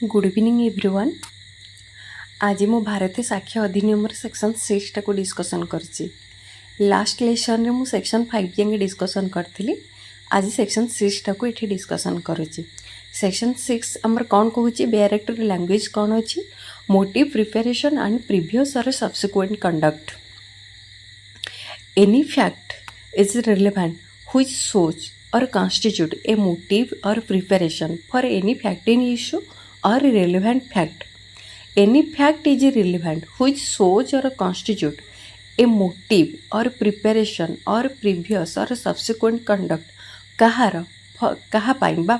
Good evening everyone. आज मु भारतीय साक्ष्य अधिनियम सेक्शन 6 टाको डिस्कसन करछि। लास्ट लेसन रे मु सेक्शन 5 जाके डिस्कसन करथिली। आज सेक्शन 6 टाको एठी डिस्कसन करूछि। सेक्शन 6 हमर कोन कहूछि डायरेक्टर लैंग्वेज कोन अछि, मोटिव प्रिपरेशन एंड प्रीवियस और subsequent conduct. Any fact is relevant which shows or constitute a motive or preparation for any fact in issue or relevant fact. Any fact is relevant which shows or constitute a motive or preparation or previous or subsequent conduct କାହାର କାହା ପାଇଁ ବା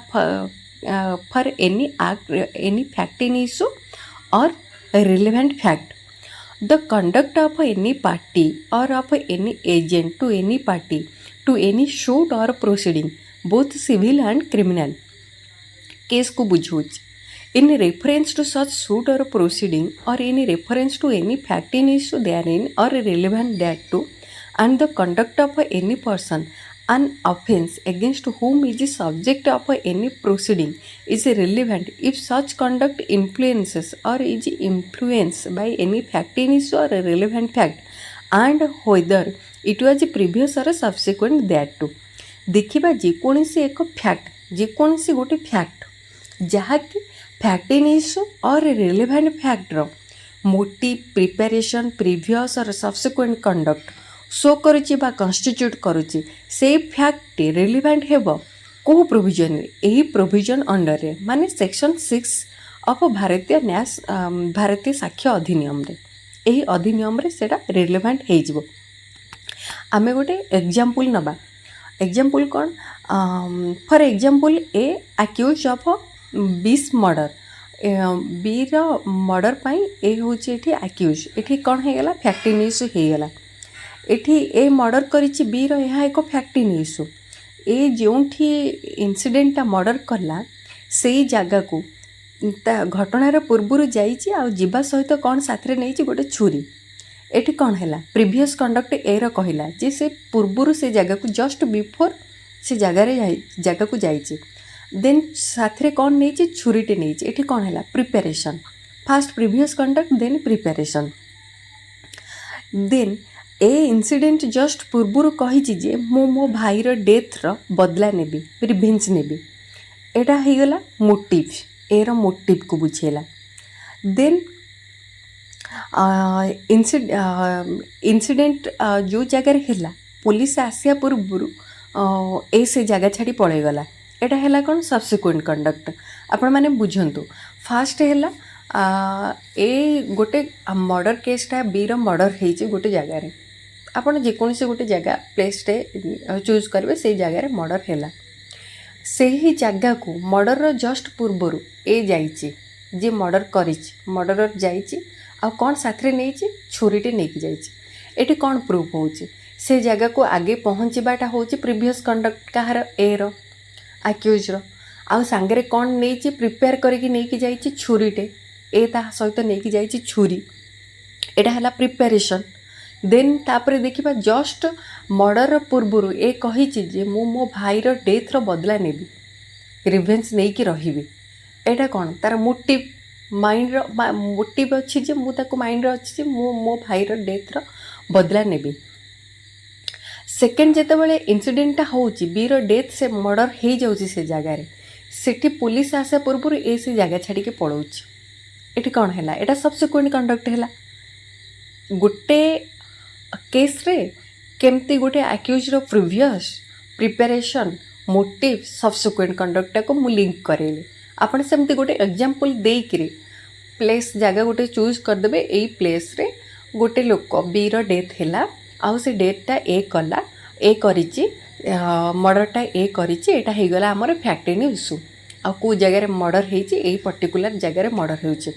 for any act any fact in issue or relevant fact. The conduct of any party or of any agent to any party to any suit or proceeding both civil and criminal case को बुझाऊँ in reference to such suit or proceeding or in reference to any fact in issue therein or relevant thereto and the conduct of any person an offence against whom is the subject of any proceeding is relevant if such conduct influences or is influenced by any fact in issue or relevant fact and whether it was previous or subsequent thereto. देखिबा जेकोसी एक fact जेकोसी गोटे fact जहाँकि fact in issue और relevant factor motive preparation previous और subsequent conduct show करुच्ची बा constitute करुच्ची से fact relevant हेब को प्रोविजन यही प्रोविजन अंडर रे माने सेक्शन 6 ऑफ भारतीय साक्ष्य अधिनियम रे यही अधिनियम रे सेटा रिलेवेंट हे जिवो। आमे गोटे एग्जांपल नबा। एग्जांपल कौन for example A accused of 20 murder B रो मर्डर पाई ए होची एठी अक्यूज एठी कौन हे गला फैक्ट इन इश्यू हे गला। एठी ए मर्डर करिछि बी रो ଏହା ଏକ फैक्ट इन इश्यू। ए जोंठी इन्सिडेंट मर्डर कला सेई जागा को घटनार पूर्व जाइछि आ जिबा सहित कौन साथरे नैछि गोटे छुरी। एठी कौन हैला प्रीवियस कंडक्ट ए रो कहिला जे से पूर्व से जगह को जस्ट बिफोर से जगह को जाइछि देन साथरे कौन नैछि छुरीटे नैछि। एठी कौन हैला preparation fast previous conduct then preparation then ए इनसीडेंट जस्ट पूर्व कहिछि जे मो भाई रो डेथ रो बदला नेबी रिवेंज नेबी एटा हे गला मोटिव ए रो मोटिव को बुझेला। देन इनसीडेंट जो जगार है पुलिस आसिया पूर्व ए से जगह छाड़ी पड़े गला एटा है कौन सब्सिक्वेंट कंडक्ट। आपण माने बुझंतु फास्ट है ए गोटे मर्डर केसटा बी रो मर्डर होइछि गोटे जगार आपण जेकोसी गोटे जगह प्लेसटे चूज करेंगे से जगार मर्डर है से ही जगह को मर्डर रो जस्ट पूर्व ए जाइछि जे मर्डर करिछि मर्डरर जाइछि आ कौन साथरे नहीं छुरीटे नहीं जाइए। एटी कौन प्रूफ होची से जगह को आगे पहुँचवाटा हूँ प्रीवियस कंडक्ट कहार ए रो अक्यूज रो आ सांगरे कौन नहीं प्रिपेयर करके नहीं जाइए छुरीटे ए ता सहित नहीं जाइए छुरी एटा है प्रिपेरेशन। देन तापर देखिबा जस्ट मर्डर पूर्व ए कहिछि जे मो भाई रो डेथ रो बदला नेबी रिवेंज नहीं कि रहिबी एटा कौन तार मोटिव माइंड मोटिव अच्छी जे मु ताको माइंड अच्छी मो भाई रो डेथ रो बदला नेबी। सेकेंड जेतेबेले इनसीडेंटा होची बी रो डेथ से मर्डर हो जाउची से जगह रे सेठी पुलिस आसा पूर्व ए से जगह छाड़ी के पळौची एठी कौन हैला एटा सब्सिक्वेंट कंडक्ट हैला। गोटे केस रे केमती गोटे अक्यूज रो previous preparation motive subsequent conduct को मु लिंक करेली। आपण सेमती गोटे एग्जांपल देकरी प्लेस जगह गोटे चूज करदेबे एई प्लेस रे गोटे लोक बी रो डेथ हैला आउ से डेथटा ए कला ए करिछि मर्डरटा ए करिछि एटा हे गला हमर फैक्ट इन इश्यू आ को जगह रे मर्डर हेछि एई पर्टिकुलर जगह रे मर्डर हेछि।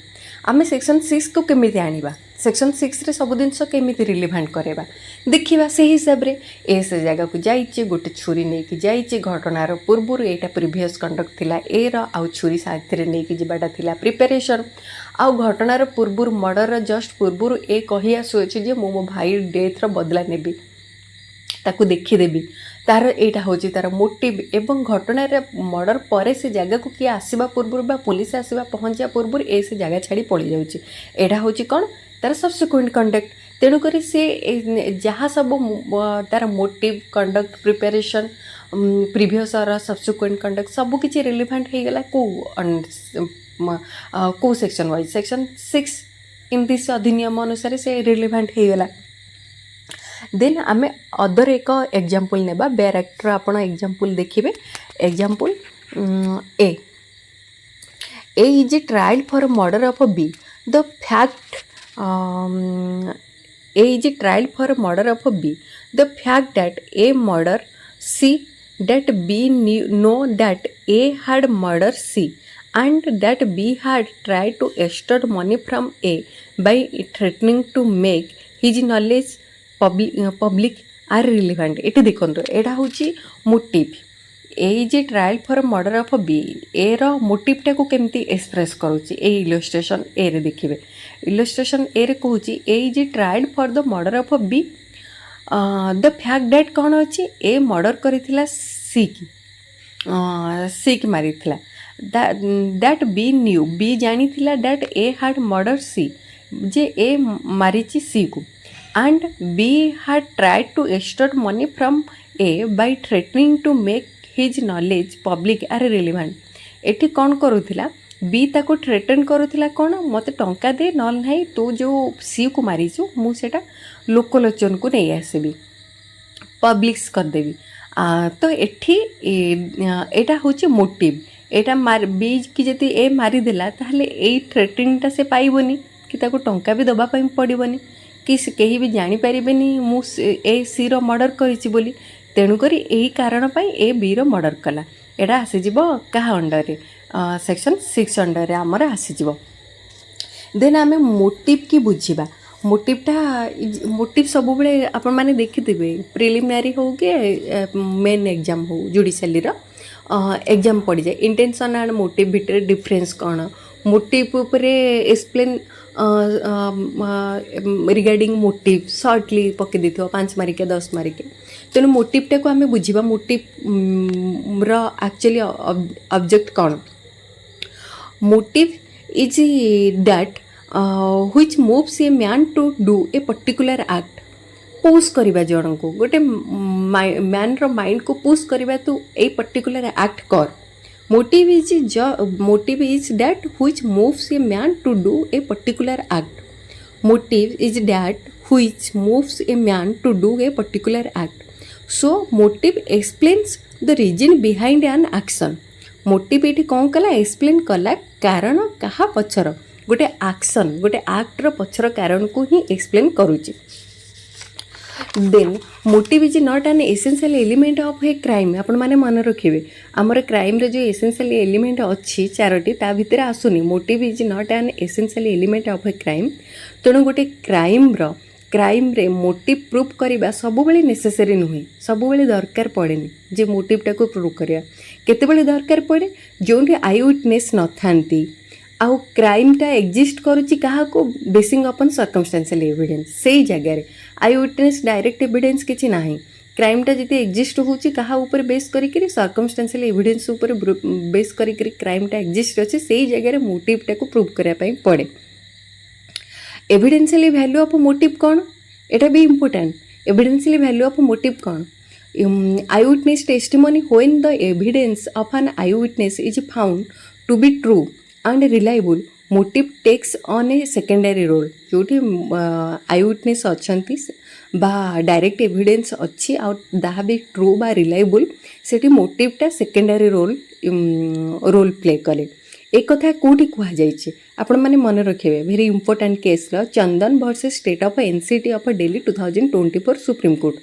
आमे सेक्शन 6 को केमिति आनिबा सेक्शन 6 रे सब जिनस केमिति रिलेवेंट करेबा देखिबा से हिसाब रे ए से जगह को जाइछि गोटे छुरी नै कि जाइछि घटनार पूर्व एटा प्रीवियस कंडक्ट थिला ए रो आउ छुरी साथरे नै कि जिबाटा थिला प्रिपरेशन आउ घटनार पूर्व मर्डर जस्ट पूर्व ए कहि आसुछि जे मो भाई डेथ रो बदला नेबी ताकू देखीदेवी तार यहाँ हूँ तार मोटिव एवं घटनार मर्डर पर से जगह को किए आसवा पूर्व बा पुलिस आसवा पहुँचा पूर्व ए से जगह छाड़ी पलि जाऊँगी यहाँ हूँ कौन तार सब्सिक्वेंट कंडक्ट तेणुकर से जहाँ सब तार motive conduct preparation previous subsequent conduct सब किसी रिलेवेंट हो गला को section wise section 6 in this अधिनियम अनुसार से रिलेवेंट हो गला। देन आमे अदर एक एग्जांपल नेबा बेयर एक्टर आपण एग्जांपल देखिबे example A is tried for murder of B the fact A is tried for murder of B. The fact that A murdered C, that B know that A had murdered C, and that B had tried to extort money from A by threatening to make his knowledge public are relevant. ये देखो यहाँ हूँ motive A is trial for murder of B A रो मोटिवटा को केमती express करुच्ची ए illustration ए रे देखिए इलस्ट्रेशन ए रे कहूँ A is trial for the murder of B the fact that कौन अच्छी ए मर्डर करिथिला सी की मारी दैट बी न्यू बी जानी थिला that A had murder C जे ए मारिची सी को and B had tried to extort money from A by threatening to make his knowledge public are relevant एटी कौन करूला बी ताको थ्रेटन करूला कौन मत टंका दे नल नहीं तो जो सी को मारीचु मुझे लोकलोचन को नहीं आसबी पब्लिक्स करदेवी तो एठी एटा हूँ मोटिव एटा मार बी की जति ए मारिदेला ताहले ए थ्रेटिंगटा से पाइबनी कि ताको टंका भी दबा पड़बनी कि कहीं भी जानीपारे मु ए सी रो मर्डर करिछि बोली तेणुक यही कारण ए बी रो मर्डर कला एटा आसीज क्या अंडर रे सेक्शन 6 अंडर रे आमर आसीज। देन आमे मोटिव की बुझीबा मोटिवटा मोटिव सब बेले आपण माने देखिथिबे प्रिलिमिनारी हो के मेन एग्जाम हो जुडिशियली रो एग्जाम पड़ी जाए इंटेंशन एंड मोटिव भितर डिफरेंस कौन मोटिव उपरे एक्सप्लेन रिगार्डिंग मोटिव सर्टली पकई देथिबो 5 मार्क 10 मार्क तेणु मोटिवटा को आम बुझा मोटिव रो एक्चुअली ऑब्जेक्ट कौन motive is that which moves a man to do a particular act push करवा जन को गोटे मैन रो माइंड को पुश करवा तू ए पर्टिकुलर एक्ट कर motive is that which moves a man to do a particular act motive is that which moves a man to do a particular act so motive explains the reason behind an action motive ये कौन कला explain कला कारण क्या पछर गोटे action गोटे actor पछर कारण को ही एक्सप्लेन करुच्ची। Then motive is not an essential element of a crime आपण माने मन रखिए आमर क्राइम रे जो एसेंशियल एलिमेंट अच्छी 4टी ता भितर आसुनी motive is not an essential element of a crime तेणु गोटे क्राइम रे मोटिव प्रूव करवा सब बेले नेसेसरी नुहे सब बेले दरकार पड़ेनी जे मोटिवटा को प्रूव करिया केतेबेले दरकार पड़े जो आई विटनेस न थांती आउ क्राइमटा एक्जिस्ट करुच्ची क्या बेसिंग अपन सर्कमस्टेंशियल एविडेंस से ही जगार आई विटनेस डायरेक्ट एविडेंस किसी ना क्राइमटा जी एक्जिस्ट होची कहा ऊपर बेस करी सर्कमस्टेंशियल एविडेंस ऊपर बेस करी क्राइमटा एक्जिस्ट अच्छे से ही जगार मोटिवटा को प्रूव करने पड़े। एविडेंशियली वैल्यू ऑफ मोटिव कौन एटा भी important evidentially value of motive कौन eye witness testimony when the evidence of an eye witness is found to be true and reliable motive takes on a secondary role जोटी eye witness अच्छी बा direct evidence अच्छी आहा भी true बा reliable से मोटिवटा secondary role play करे एक कथा कौटी कहुई आपण मैंने मन रखिए very important case Chandan versus state of NCT of Delhi 2024 supreme court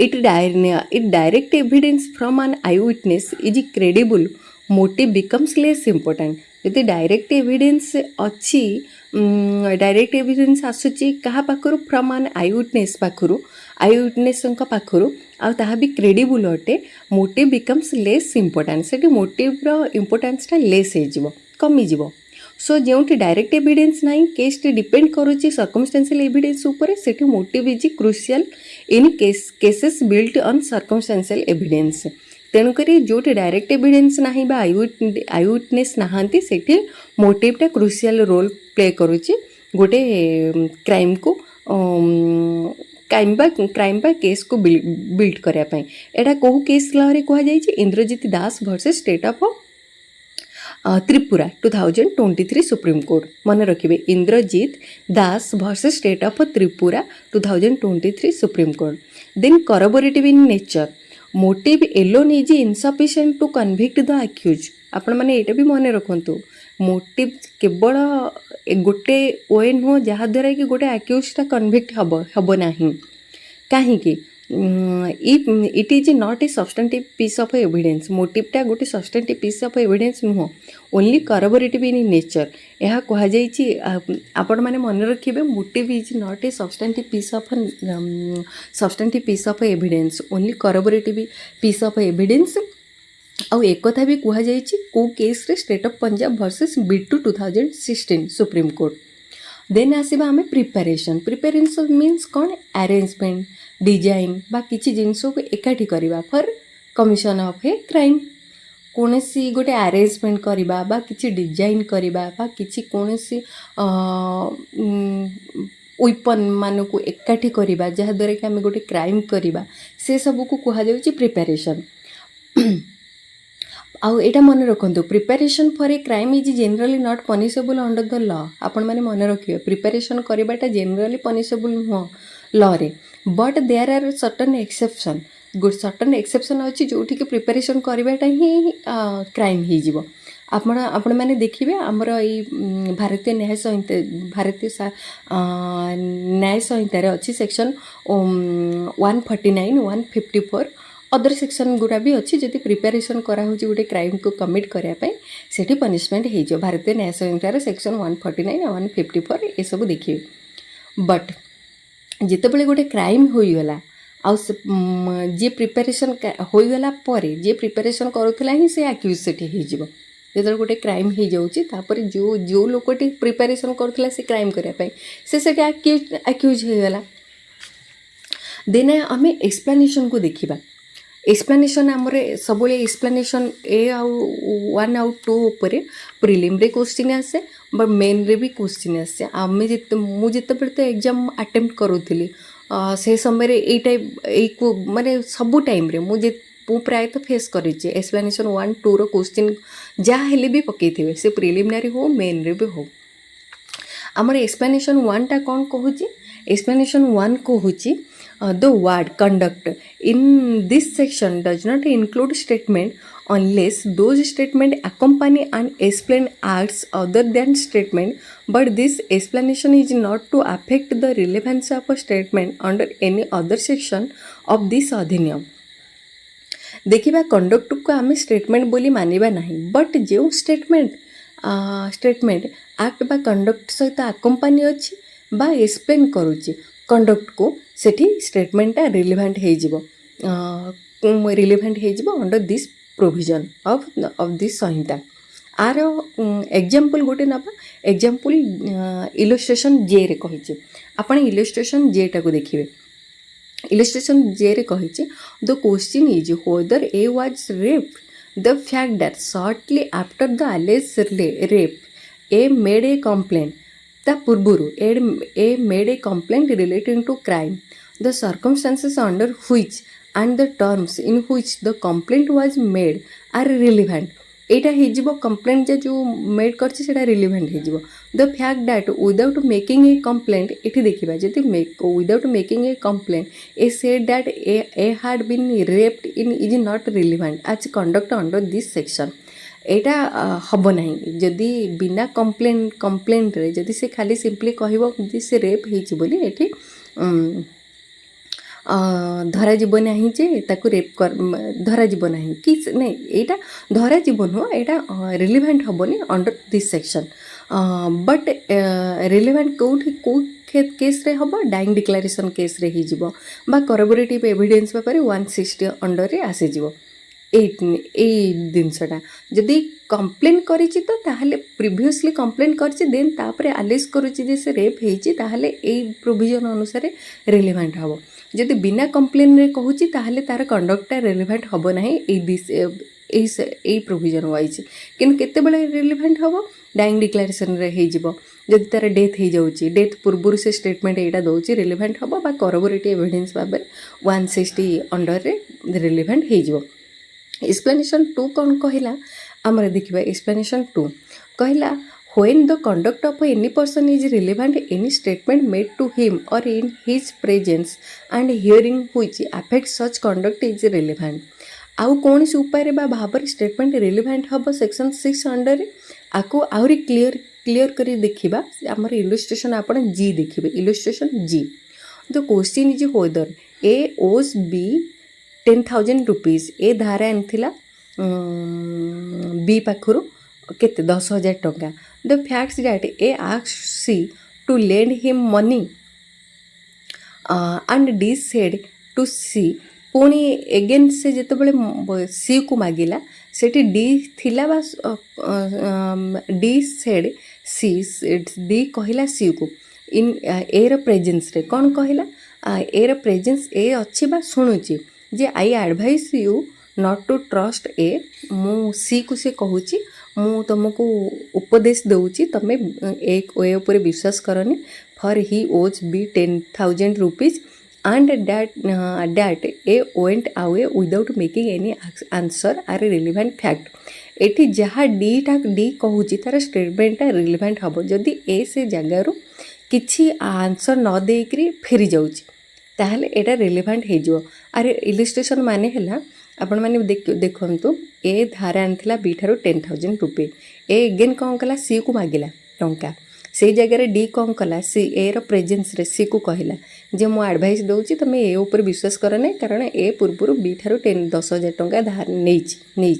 it direct evidence from an eye witness is credible motive becomes less important यदि डायरेक्ट एविडेंस अच्छी डायरेक्ट एविडेंस आसूची क्या पाखर फ्रॉम एन आई विटनेस पाखर eye witness पाखर आ भी credible अटे मोटिव बिकम्स लेस इम्पोर्टाट से मोटिव इम्पोर्टान्सटा लेस हो कमिज सो जोटी डायरेक्ट एविडेंस ना केस डिपेंड करुच्ची सर्कमस्टेंशियल एविडेंस उपर से motive is crucial in cases built on circumstantial evidence तेणुक जोटी डायरेक्ट एविडेंस ना आई विटनेस नहांती सेठी मोटिवटा क्रुशियल रोल प्ले करुच्ची गोटे क्राइम को क्राइम बा केस को बिल्ड करने एटा कहू केस लॉ रे कहा जाइए Indrajit Das versus state of Tripura 2023 supreme court मन रखिए Indrajit Das versus state of Tripura 2023 supreme court then corroborative in nature motive alone is insufficient to convict the accused आपण मैंने यहाँ भी मन रखु मोटिव केवल गोटे वे नुह जहाद्वारा कि गोटे अक्यूजटा कन्विक्ट हम ना कहीं it is not a substantive piece of evidence मोटिवटा गोटे सब्सटेंटिव पीस ऑफ एविडेंस नुह ओनली करबोरेटिव इन नेचर यह कहुई आपण मैंने मन रखिए motive is not a substantive piece of evidence only corroborative piece of evidence आउ एक कथा भी कहुई को केस रे state of Punjab versus Bittu 2016 supreme court then आसवा आम प्रिपेरेसन मीन्स कौन अरेंजमेंट डिजाइन बा किसी जिनस को एकाठी करवा for commission of a crime कौन सी गोटे अरेंजमेंट करवा बा किसी डिजाइन करवा बा किसी कौन सी वेपन मान को एकाठी करवा जहाद्वारा कि आम गोटे क्राइम करवा से सब को कहुच्छे प्रिपेरेसन आउ एटा मन रखु preparation for a crime is generally not punishable under the law आपण मैंने मन रखिए प्रिपेरेसन करवाटा जनरली पनिशेबल नुह लॉ रे but there are certain exception good certain exception अच्छी जोटि कि प्रिपेरेसन करवाटा ही क्राइम हो आपण मैंने देखिए आमर ये भारतीय न्याय संहिता न्याय संहितार अच्छी सेक्शन 149 154 अदर सेक्शन गुड़ा भी अच्छी जदि प्रिपेरेसन कराऊँ गोटे क्राइम को कमिट करने से पनिशमेंट हो भारतीय न्याय संहितार सेक्शन 149 154 ये सब देखिए बट जितेबाला गोटे क्राइम होगला आउ जी प्रिपेरेसन होगला जे प्रिपेरेसन करूला ही से आक्यूज से जो गोटे क्राइम हो जाऊँगी जो जो लोकटी प्रिपेरेसन करूला से क्राइम करने से आक्यूज होगला देन आम एक्सप्लेनेशन को देखा एक्सप्लेनेशन आमर सब एक्सप्लेनेशन ए आउ 1 आउ 2 उपर प्रिलिम रे क्वेश्चन आसे बट मेन रे भी क्वेश्चन आसे आम मुझे तो एग्जाम अटेम्प्ट करूली से समय ये टाइप माने सबू टाइम रे मुझे प्रायतः फेस करी एक्सप्लेनेशन 1 2 रो क्वेश्चन जहाँ हेले भी पकई से प्रिलिमिनारी हो मेन रे भी हो आमर एक्सप्लेनेशन 1 टा कौन कहूँ एक्सप्लेनेशन 1 कहूँ the word conduct in this section does not include statement unless those statement accompany and explain acts other than statement but this explanation is not to affect the relevance of a statement under any other section of this अधिनियम देखिबा conduct को आम statement बोली मानिबा नहीं but जो statement act बा conduct सहित आकम्पानी अच्छी बा एक्सप्लेन करुच्ची कंडक्ट को सेठी स्टेटमेंटा रिलेवेंट हो under this provision of this संहिता आर एग्जांपल गोटे नबा एग्जांपल इलस्ट्रेशन जे रे कहिचे आपण इलस्ट्रेशन जे टा को देखिबे इलस्ट्रेशन जे रे कहिचे the question is whether A was raped the fact that shortly after the alleged rape A made a complaint ता पूर्वरु A made a complaint relating to crime the circumstances under which and the terms in which the complaint was made are relevant एटा हो complaint जो made कर relevant हो the fact that without making a complaint ये देखा जदि without making a complaint A said that A had been raped in is not relevant as conduct under this section एटा हम ना जदि बिना कंप्लेंट रे जदि से खाली सिंपली कहब से रेप होती बोली ये धरा जीव ना जे ताकू रेप कर धरा जीव ना कि नहीं यहाँ धरा जीव नुह यहाँ रिलेवेंट हेनी under this section but relevant कौटी कौ केस रे हम डाइंग डिक्लेरेशन केस रे हो करबोरेटिव एविडेंस पेपर 160 अंडर रे आसीज जिनसटा जदि कंप्लेन करिछि तो ताहले प्रीवियसली कंप्लेन करिछि देन तापरे आलिस करुछि जे से रेप हेछि ताहले एई प्रोविजन अनुसार रिलेवेंट हबो जदि बिना कंप्लेन रे कहूछि ताहले तार कंडक्टटा रिलेवेंट हबो नाही एई प्रोविजन वाइज किन केते बेले रिलेवेंट हबो डाइंग डिक्लेरेशन रे हे जिवो जदि तार डेथ हो जाउछि डेथ पूर्व से स्टेटमेंट एटा दउछि रिलेवेंट हबो बा कोरबोरेटिव एविडेंस भाबे 160 अंडर रे रिलेवेंट हे जिवो। एक्सप्लेनेशन 2 कौन कहला आमर देखिबा एक्सप्लेनेशन 2 कहला when the conduct of any person is relevant any statement made to him or in his presence and hearing which affects such conduct is relevant आउ कौन से उपाय बा भाबर स्टेटमेंट रिलेवेंट हम सेक्शन 6 अंडर आपको आहरी क्लियर करी देखिबा हमर इलस्ट्रेशन आपण जी देखिबे इलस्ट्रेशन जी the question is whether A owes B 10,000 rupees ए धारा आनथिला बी पाखरु केते 10,000 टंका the facts that A asked C to lend him money and D said to C पुणी एगेन से जिते सी को मागिला सेठी डी थिला बा डी सेड सी डी कहला सी को इन ए र प्रेजेंस रे कौन कहला ए र प्रेजेंस ए अच्छी बा शुणुची जे I advise you not to trust A मु सी को से कहूची मु तुमको उपदेश दूची तमें एक ए ऊपर विश्वास करनी for he owes B 10,000 rupees and that a went away without making any answer are a relevant fact eighty जहाँ डी कहूँ तार स्टेटमेंटा रिलेवेंट हम जदि ए से जगार किसी आंसर न देकरी फेरी जाऊँगी ताहले एटा रिलेवेंट हो आरे इलस्ट्रेशन माने है आपण मैंने देखु ए धारा आनथिला बी ठारू 10,000 रुपये ए एगेन कौन कला सी को मागिला टंका से जगह डी कौन कला सी ए रो प्रेजेंस रे सी को कहला जे मो एडवाइस दूची तुम ए ऊपर विश्वास कर ना कारण ए पूर्व बी ठारू 10,000 टंका धार नहीं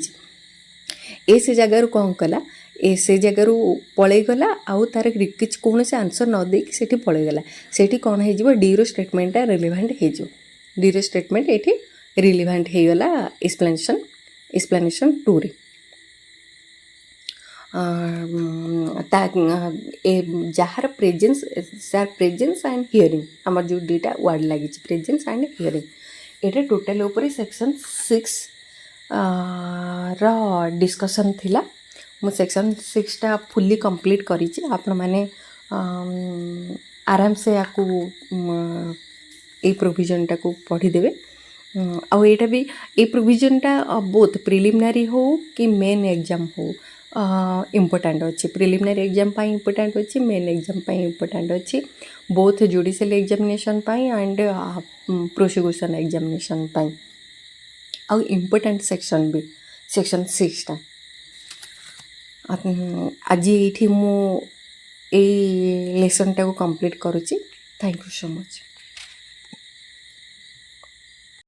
ए से जगह कौन कला ए से जगह पलई गला आउ तार किसी कौन से आंसर न देकी सेठी पलई गला सेठी कौन हो डी रो स्टेटमेंटा रिलेवेंट हो डी रो स्टेटमेंट ये रिलेवेंट हो गला एक्सप्लेनेशन 2 रे जार प्रेजेंस एंड हियरिंग आमर जो दुटा वर्ड लगी प्रेजेंस एंड हियरिंग ये टोटल ऊपर सेक्शन 6 रा डिस्कशन थिला मु सेक्शन 6 टा फुल्ली कंप्लीट करी आपण माने आराम से आपको ये प्रोविजन टा को पढ़ी देवे आउ एटा भी ये प्रोविजन टा बोथ प्रिलिमिनरी हो कि मेन एग्जाम हो इम्पोर्टाट अच्छी प्रिलिमिनरी एग्जाम पाई इम्पोर्टाट अच्छी मेन एग्जाम पाई इम्पोर्टाट अच्छी बोथ जुडिशियल एग्जामिनेशन पाई एंड प्रोसिक्यूशन एग्जामिनेशन पाई आउ इम्पोर्टाट सेक्शन भी सेक्शन 6 टा आज ये मु ए लेसन टा को कंप्लीट करुच्ची। Thank you so much.